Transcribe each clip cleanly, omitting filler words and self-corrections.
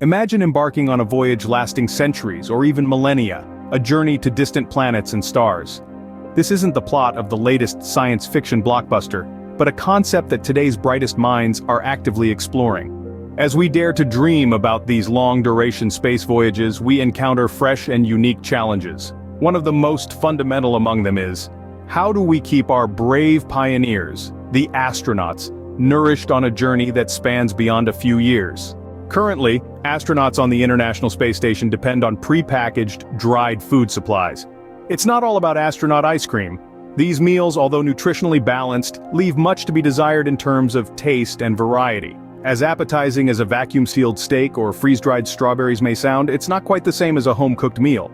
Imagine embarking on a voyage lasting centuries or even millennia, a journey to distant planets and stars. This isn't the plot of the latest science fiction blockbuster, but a concept that today's brightest minds are actively exploring. As we dare to dream about these long-duration space voyages, we encounter fresh and unique challenges. One of the most fundamental among them is, how do we keep our brave pioneers, the astronauts, nourished on a journey that spans beyond a few years? Currently, astronauts on the International Space Station depend on prepackaged, dried food supplies. It's not all about astronaut ice cream. These meals, although nutritionally balanced, leave much to be desired in terms of taste and variety. As appetizing as a vacuum-sealed steak or freeze-dried strawberries may sound, it's not quite the same as a home-cooked meal.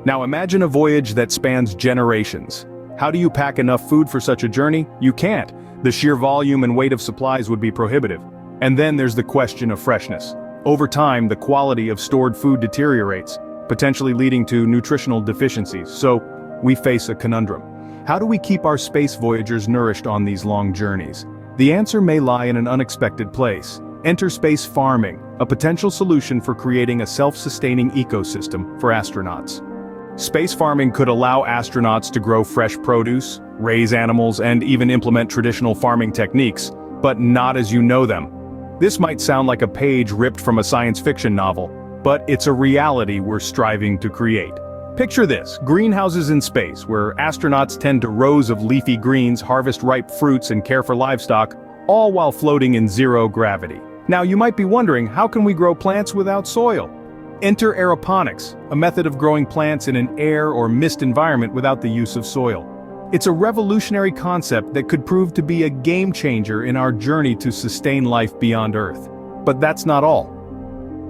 Now imagine a voyage that spans generations. How do you pack enough food for such a journey? You can't. The sheer volume and weight of supplies would be prohibitive. And then there's the question of freshness. Over time, the quality of stored food deteriorates, potentially leading to nutritional deficiencies. So, we face a conundrum. How do we keep our space voyagers nourished on these long journeys? The answer may lie in an unexpected place. Enter space farming, a potential solution for creating a self-sustaining ecosystem for astronauts. Space farming could allow astronauts to grow fresh produce, raise animals, and even implement traditional farming techniques, but not as you know them. This might sound like a page ripped from a science fiction novel, but it's a reality we're striving to create. Picture this: greenhouses in space, where astronauts tend to rows of leafy greens, harvest ripe fruits, and care for livestock, all while floating in zero gravity. Now you might be wondering, how can we grow plants without soil? Enter aeroponics, a method of growing plants in an air or mist environment without the use of soil. It's a revolutionary concept that could prove to be a game changer in our journey to sustain life beyond Earth. But that's not all.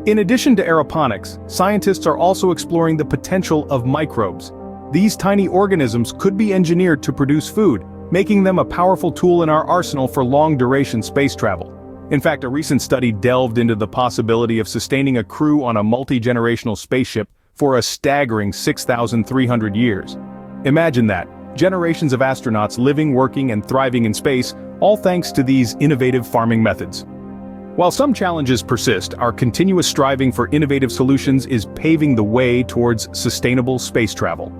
In addition to aeroponics, scientists are also exploring the potential of microbes. These tiny organisms could be engineered to produce food, making them a powerful tool in our arsenal for long-duration space travel. In fact, a recent study delved into the possibility of sustaining a crew on a multi-generational spaceship for a staggering 6,300 years. Imagine that, generations of astronauts living, working, and thriving in space, all thanks to these innovative farming methods. While some challenges persist, our continuous striving for innovative solutions is paving the way towards sustainable space travel.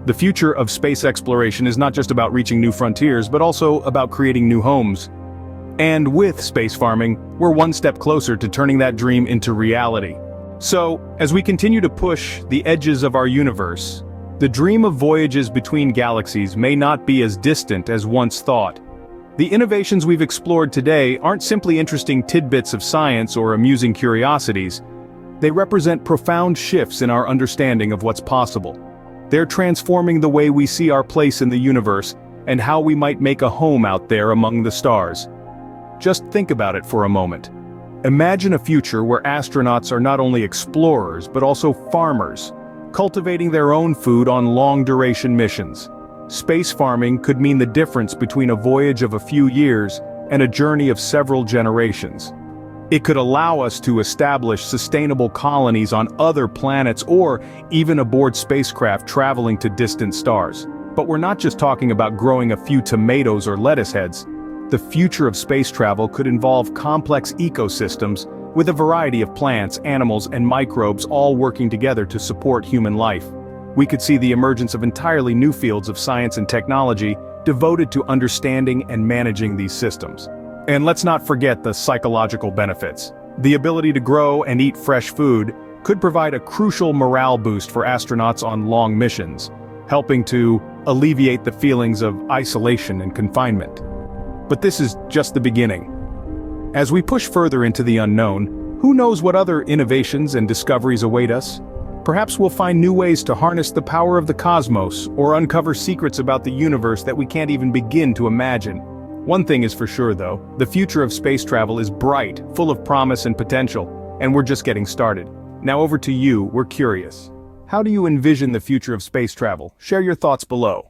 The future of space exploration is not just about reaching new frontiers, but also about creating new homes. And with space farming, we're one step closer to turning that dream into reality. So, as we continue to push the edges of our universe, the dream of voyages between galaxies may not be as distant as once thought. The innovations we've explored today aren't simply interesting tidbits of science or amusing curiosities. They represent profound shifts in our understanding of what's possible. They're transforming the way we see our place in the universe and how we might make a home out there among the stars. Just think about it for a moment. Imagine a future where astronauts are not only explorers but also farmers, cultivating their own food on long-duration missions. Space farming could mean the difference between a voyage of a few years and a journey of several generations. It could allow us to establish sustainable colonies on other planets or even aboard spacecraft traveling to distant stars. But we're not just talking about growing a few tomatoes or lettuce heads. The future of space travel could involve complex ecosystems with a variety of plants, animals, and microbes all working together to support human life. We could see the emergence of entirely new fields of science and technology devoted to understanding and managing these systems. And let's not forget the psychological benefits. The ability to grow and eat fresh food could provide a crucial morale boost for astronauts on long missions, helping to alleviate the feelings of isolation and confinement. But this is just the beginning. As we push further into the unknown, who knows what other innovations and discoveries await us? Perhaps we'll find new ways to harness the power of the cosmos or uncover secrets about the universe that we can't even begin to imagine. One thing is for sure though, the future of space travel is bright, full of promise and potential, and we're just getting started. Now over to you, we're curious. How do you envision the future of space travel? Share your thoughts below.